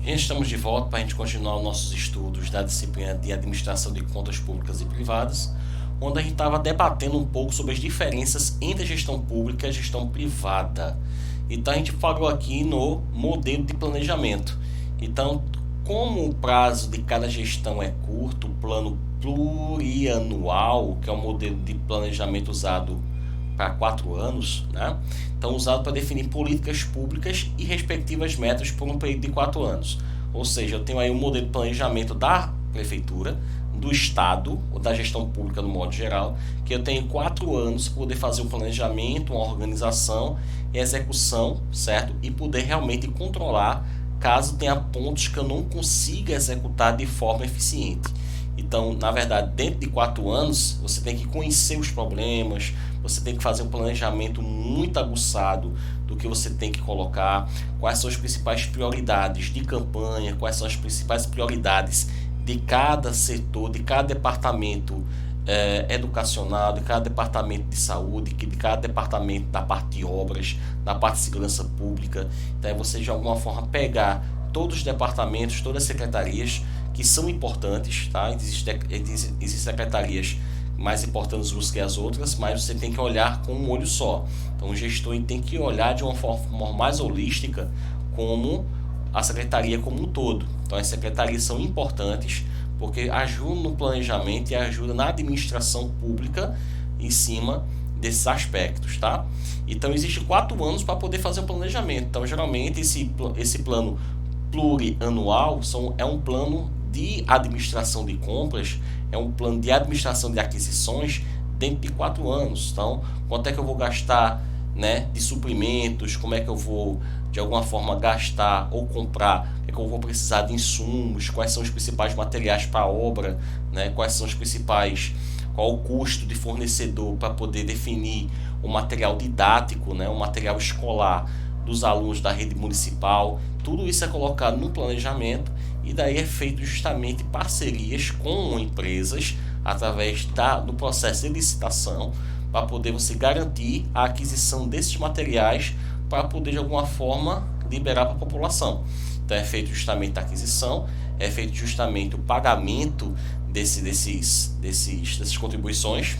Estamos de volta para a gente continuar os nossos estudos da disciplina de Administração de Contas Públicas e Privadas, onde a gente estava debatendo um pouco sobre as diferenças entre a gestão pública e a gestão privada. Então a gente falou aqui no modelo de planejamento. Então, como o prazo de cada gestão é curto, o plano plurianual, que é o modelo de planejamento usado para 4 anos, né? Então usado para definir políticas públicas e respectivas metas por um período de 4 anos. Ou seja, eu tenho aí um modelo de planejamento da prefeitura, do estado, ou da gestão pública no modo geral, que eu tenho 4 anos para poder fazer um planejamento, uma organização e execução, certo? E poder realmente controlar caso tenha pontos que eu não consiga executar de forma eficiente. Então, na verdade, dentro de 4 anos, você tem que conhecer os problemas, você tem que fazer um planejamento muito aguçado do que você tem que colocar, quais são as principais prioridades de campanha, quais são as principais prioridades de cada setor, de cada departamento educacional, de cada departamento de saúde, de cada departamento da parte de obras, da parte de segurança pública. Então, você de alguma forma pegar todos os departamentos, todas as secretarias que são importantes, tá? Existem secretarias mais importantes umas que as outras, mas você tem que olhar com um olho só. Então o gestor tem que olhar de uma forma mais holística como a secretaria como um todo. Então as secretarias são importantes porque ajudam no planejamento e ajudam na administração pública em cima desses aspectos, tá? Então existe 4 anos para poder fazer um planejamento. Então geralmente esse plano plurianual é um plano de administração de compras, é um plano de administração de aquisições dentro de 4 anos. Então, quanto é que eu vou gastar, né, de suprimentos, como é que eu vou de alguma forma gastar ou comprar, o que é que eu vou precisar de insumos, quais são os principais materiais para a obra, né, qual o custo de fornecedor para poder definir o material didático, né, o material escolar dos alunos da rede municipal. Tudo isso é colocado no planejamento e daí é feito justamente parcerias com empresas através do processo de licitação para poder você garantir a aquisição desses materiais para poder de alguma forma liberar para a população. Então é feito justamente a aquisição, é feito justamente o pagamento dessas contribuições,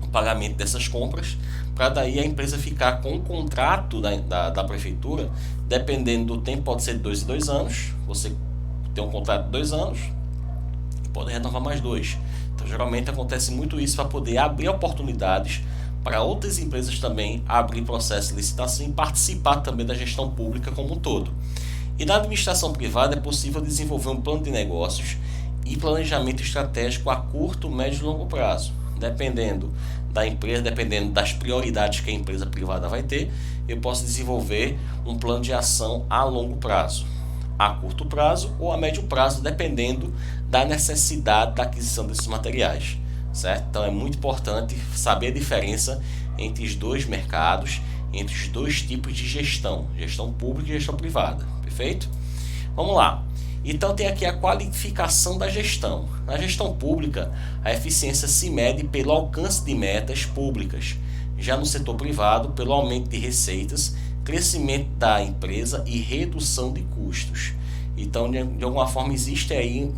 o pagamento dessas compras, para daí a empresa ficar com o contrato da prefeitura, dependendo do tempo, pode ser de 2 em 2 anos, você tem um contrato de 2 anos e pode renovar mais 2. Então geralmente acontece muito isso para poder abrir oportunidades para outras empresas também abrir processo de licitação e participar também da gestão pública como um todo. E na administração privada é possível desenvolver um plano de negócios e planejamento estratégico a curto, médio e longo prazo. Dependendo da empresa, dependendo das prioridades que a empresa privada vai ter, eu posso desenvolver um plano de ação a longo prazo, a curto prazo ou a médio prazo, dependendo da necessidade da aquisição desses materiais, certo? Então é muito importante saber a diferença entre os dois mercados, entre os dois tipos de gestão pública e gestão privada, perfeito? Vamos lá. Então tem aqui a qualificação da gestão. Na gestão pública, a eficiência se mede pelo alcance de metas públicas. Já no setor privado, pelo aumento de receitas, crescimento da empresa e redução de custos. Então, de alguma forma, existe aí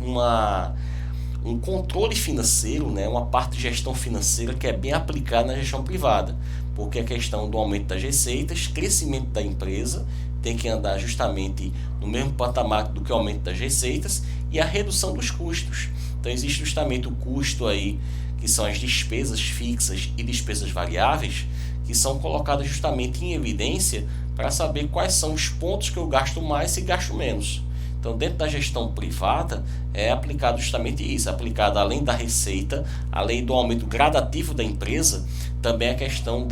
um controle financeiro, né? Uma parte de gestão financeira que é bem aplicada na gestão privada, porque a questão do aumento das receitas, crescimento da empresa, tem que andar justamente no mesmo patamar do que o aumento das receitas e a redução dos custos. Então existe justamente o custo aí, que são as despesas fixas e despesas variáveis, que são colocadas justamente em evidência para saber quais são os pontos que eu gasto mais e gasto menos. Então dentro da gestão privada é aplicado justamente isso, aplicado além da receita, além do aumento gradativo da empresa, também a questão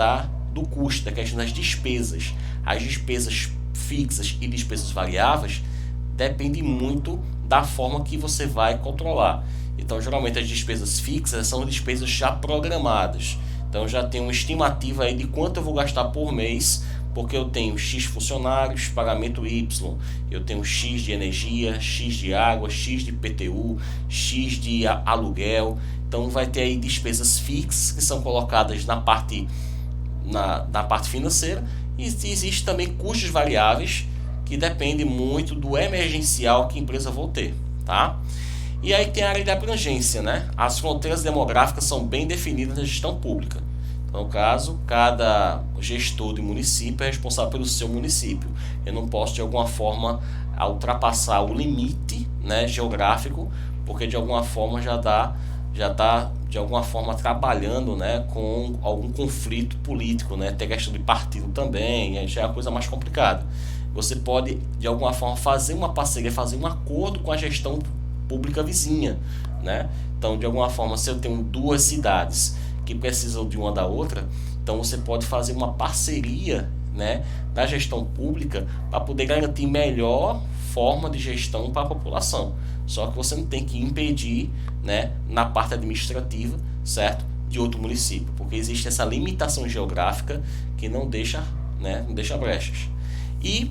do custo, a questão das despesas. As despesas fixas e despesas variáveis dependem muito da forma que você vai controlar. Então geralmente as despesas fixas são despesas já programadas. Então eu já tenho uma estimativa aí de quanto eu vou gastar por mês, porque eu tenho X funcionários, pagamento Y, eu tenho X de energia, X de água, X de PTU, X de aluguel. Então vai ter aí despesas fixas que são colocadas na parte financeira, e existe também custos variáveis que depende muito do emergencial que a empresa for ter, tá? E aí tem a área de abrangência, né? As fronteiras demográficas são bem definidas na gestão pública. Então, no caso, cada gestor de município é responsável pelo seu município. Eu não posso, de alguma forma, ultrapassar o limite, né, geográfico, porque de alguma forma já está de alguma forma trabalhando, né, com algum conflito político, né? Tem questão de partido também, aí já é uma coisa mais complicada. Você pode, de alguma forma, fazer uma parceria, fazer um acordo com a gestão pública vizinha, né? Então, de alguma forma, se eu tenho duas cidades que precisam de uma da outra, então você pode fazer uma parceria, né, da gestão pública para poder garantir melhor forma de gestão para a população. Só que você não tem que impedir, né, na parte administrativa, certo, de outro município, porque existe essa limitação geográfica que não deixa, né, não deixa brechas. E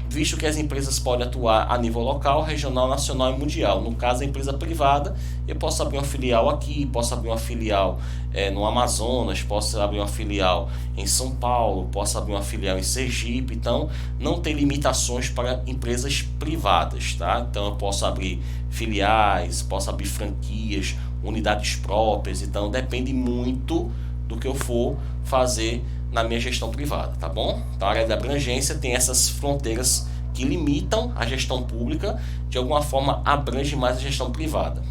visto que as empresas podem atuar a nível local, regional, nacional e mundial. No caso, a empresa privada, eu posso abrir uma filial aqui, posso abrir uma filial no Amazonas, posso abrir uma filial em São Paulo, posso abrir uma filial em Sergipe. Então, não tem limitações para empresas privadas, tá? Então, eu posso abrir filiais, posso abrir franquias, unidades próprias. Então, depende muito do que eu for fazer na minha gestão privada, tá bom? Então, a área de abrangência tem essas fronteiras que limitam a gestão pública, de alguma forma abrange mais a gestão privada,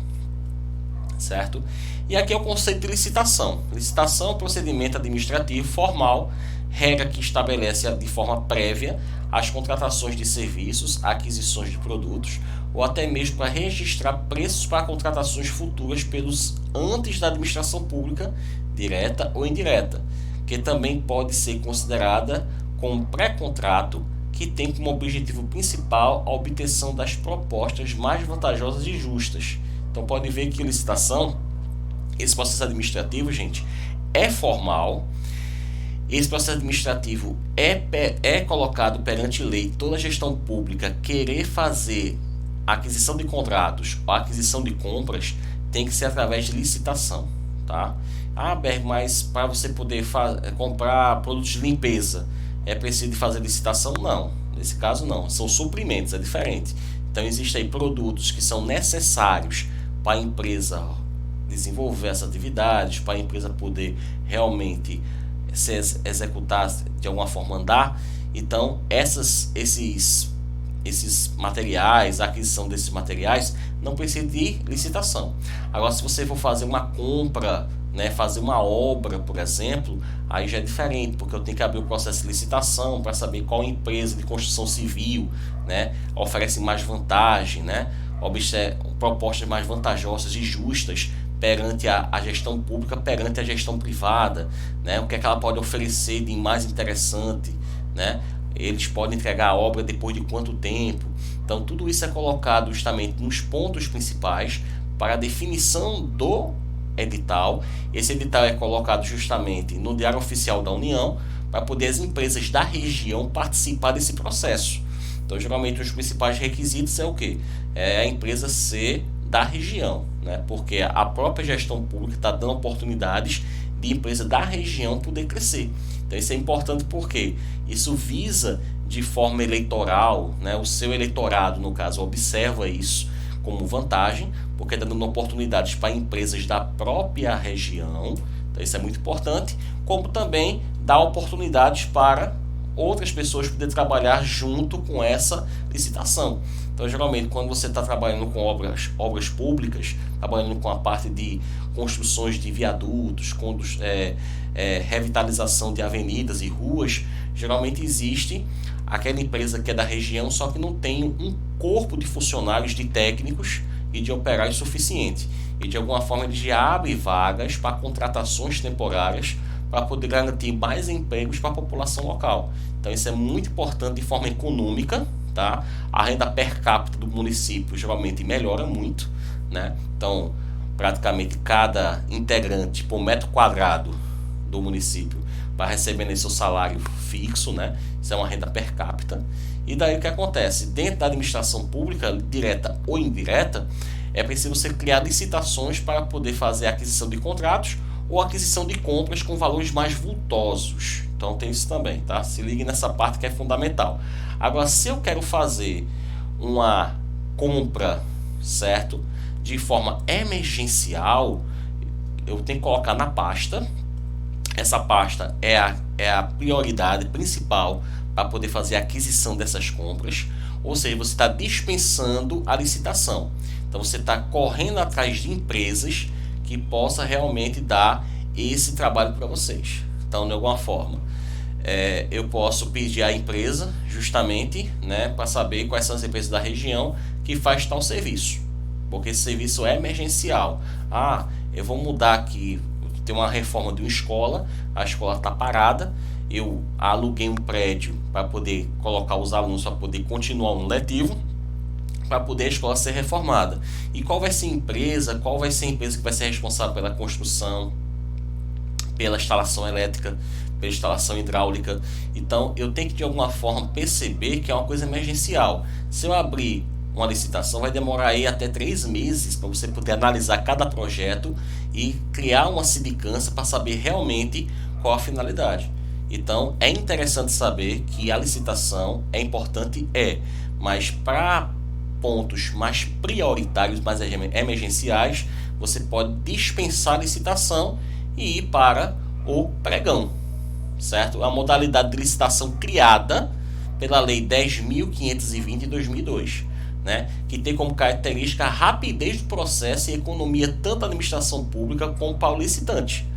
certo? E aqui é o conceito de licitação. Licitação é um procedimento administrativo formal, regra que estabelece de forma prévia as contratações de serviços, aquisições de produtos, ou até mesmo para registrar preços para contratações futuras pelos antes da administração pública, direta ou indireta, que também pode ser considerada como pré-contrato, que tem como objetivo principal a obtenção das propostas mais vantajosas e justas. Então pode ver que licitação, esse processo administrativo, gente, é formal. Esse processo administrativo é colocado perante lei. Toda gestão pública querer fazer aquisição de contratos ou aquisição de compras tem que ser através de licitação, tá? Ah, Berg, mas para você poder comprar produtos de limpeza é preciso fazer licitação? Não, nesse caso não, são suprimentos, é diferente. Então existem aí produtos que são necessários para a empresa desenvolver essas atividades, para a empresa poder realmente se executar, de alguma forma andar. Então esses materiais, a aquisição desses materiais não precisa de licitação. Agora, se você for fazer uma compra, né, fazer uma obra, por exemplo, aí já é diferente, porque eu tenho que abrir o processo de licitação para saber qual empresa de construção civil, né, oferece mais vantagem, né, propostas mais vantajosas e justas perante a gestão pública, perante a gestão privada, né, o que é que ela pode oferecer de mais interessante, né, eles podem entregar a obra depois de quanto tempo. Então tudo isso é colocado justamente nos pontos principais para a definição do edital. Esse edital é colocado justamente no Diário Oficial da União para poder as empresas da região participar desse processo. Então geralmente os principais requisitos é o quê? É a empresa ser da região, né? Porque a própria gestão pública está dando oportunidades de empresa da região poder crescer. Então isso é importante porque isso visa de forma eleitoral, né? O seu eleitorado, no caso, observa isso como vantagem, porque está dando oportunidades para empresas da própria região. Então isso é muito importante, como também dá oportunidades para outras pessoas poderem trabalhar junto com essa licitação. Então geralmente quando você está trabalhando com obras públicas, trabalhando com a parte de construções de viadutos, revitalização de avenidas e ruas, geralmente existe aquela empresa que é da região, só que não tem um corpo de funcionários, de técnicos e de operários suficiente. E de alguma forma ele já abre vagas para contratações temporárias para poder garantir mais empregos para a população local. Então isso é muito importante de forma econômica, tá? A renda per capita do município geralmente melhora muito, né? Então praticamente cada integrante por metro quadrado do município vai recebendo seu salário fixo, né? Isso é uma renda per capita. E daí o que acontece? Dentro da administração pública, direta ou indireta, é preciso você criar licitações para poder fazer a aquisição de contratos ou aquisição de compras com valores mais vultosos. Então tem isso também, tá? Se ligue nessa parte que é fundamental. Agora, se eu quero fazer uma compra, certo, de forma emergencial, eu tenho que colocar na pasta. Essa pasta é a prioridade principal para poder fazer a aquisição dessas compras. Ou seja, você está dispensando a licitação. Então você está correndo atrás de empresas que possa realmente dar esse trabalho para vocês. Então, de alguma forma, eu posso pedir à empresa justamente, né, para saber quais são as empresas da região que faz tal serviço, porque esse serviço é emergencial. Eu vou mudar aqui, tem uma reforma de uma escola, a escola está parada, eu aluguei um prédio para poder colocar os alunos para poder continuar no letivo, para poder a escola ser reformada. E qual vai ser a empresa que vai ser responsável pela construção, pela instalação elétrica, pela instalação hidráulica? Então eu tenho que de alguma forma perceber que é uma coisa emergencial. Se eu abrir uma licitação, vai demorar aí até 3 meses para você poder analisar cada projeto e criar uma sindicância para saber realmente qual a finalidade. Então é interessante saber que a licitação é importante, mas para pontos mais prioritários, mais emergenciais, você pode dispensar a licitação e ir para o pregão, certo? A modalidade de licitação criada pela Lei 10.520 de 2002, né? Que tem como característica a rapidez do processo e economia tanto da administração pública como para o licitante.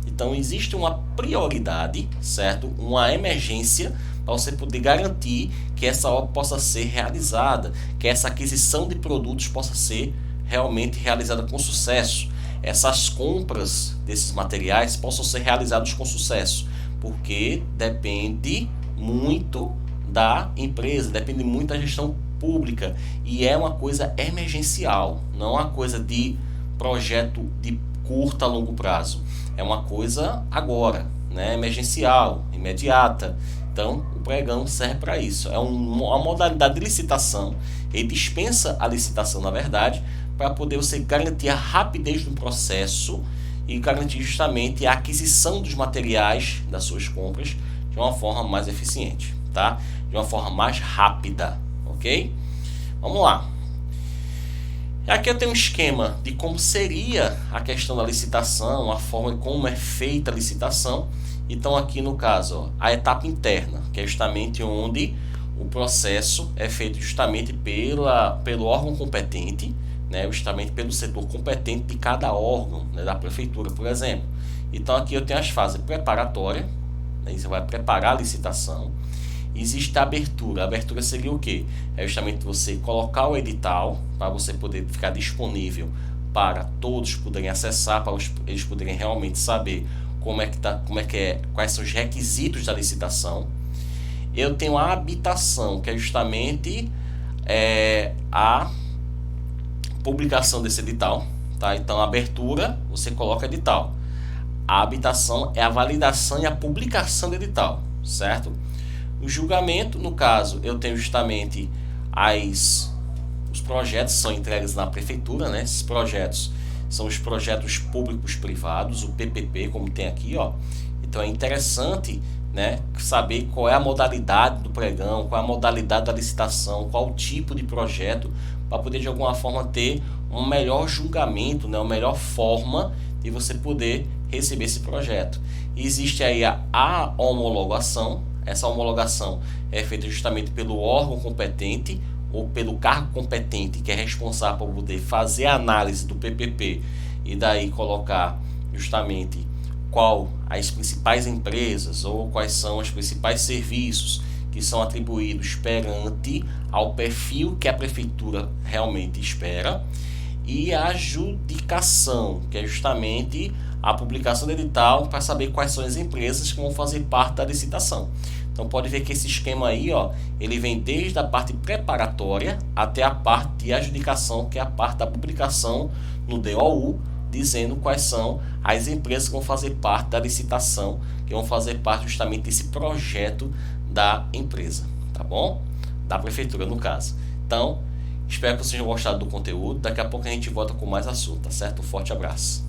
Então existe uma prioridade, certo? Uma emergência para você poder garantir que essa obra possa ser realizada, que essa aquisição de produtos possa ser realmente realizada com sucesso. Essas compras desses materiais possam ser realizadas com sucesso, porque depende muito da empresa, depende muito da gestão pública, e é uma coisa emergencial, não é uma coisa de projeto de curto a longo prazo, é uma coisa agora, né? Emergencial, imediata. Então o pregão serve para isso, é uma modalidade de licitação, ele dispensa a licitação na verdade, para poder você garantir a rapidez do processo e garantir justamente a aquisição dos materiais das suas compras de uma forma mais eficiente, tá? De uma forma mais rápida, ok? Vamos lá. Aqui eu tenho um esquema de como seria a questão da licitação, a forma como é feita a licitação. Então aqui no caso, a etapa interna, que é justamente onde o processo é feito justamente pelo órgão competente, né, justamente pelo setor competente de cada órgão, né, da prefeitura, por exemplo. Então aqui eu tenho as fases preparatórias, né, você vai preparar a licitação. Existe a abertura. A abertura seria o que? É justamente você colocar o edital para você poder ficar disponível para todos poderem acessar, para eles poderem realmente saber quais são os requisitos da licitação. Eu tenho a habitação, que é justamente a publicação desse edital, tá? Então a abertura você coloca edital, a habitação é a validação e a publicação do edital, certo? O julgamento, no caso, eu tenho justamente os projetos são entregues na prefeitura, né? Esses projetos são os projetos públicos privados, o PPP, como tem aqui, ó. Então é interessante, né, saber qual é a modalidade do pregão, qual é a modalidade da licitação, qual o tipo de projeto, para poder de alguma forma ter um melhor julgamento, né, uma melhor forma de você poder receber esse projeto. Existe aí a homologação. Essa homologação é feita justamente pelo órgão competente ou pelo cargo competente que é responsável por poder fazer a análise do PPP e daí colocar justamente qual as principais empresas ou quais são os principais serviços que são atribuídos perante ao perfil que a prefeitura realmente espera, e a adjudicação, que é justamente a publicação do edital para saber quais são as empresas que vão fazer parte da licitação. Então pode ver que esse esquema aí, ó, ele vem desde a parte preparatória até a parte de adjudicação, que é a parte da publicação no DOU, dizendo quais são as empresas que vão fazer parte da licitação, que vão fazer parte justamente desse projeto da empresa, tá bom? Da prefeitura, no caso. Então, espero que vocês tenham gostado do conteúdo. Daqui a pouco a gente volta com mais assunto, tá certo? Um forte abraço.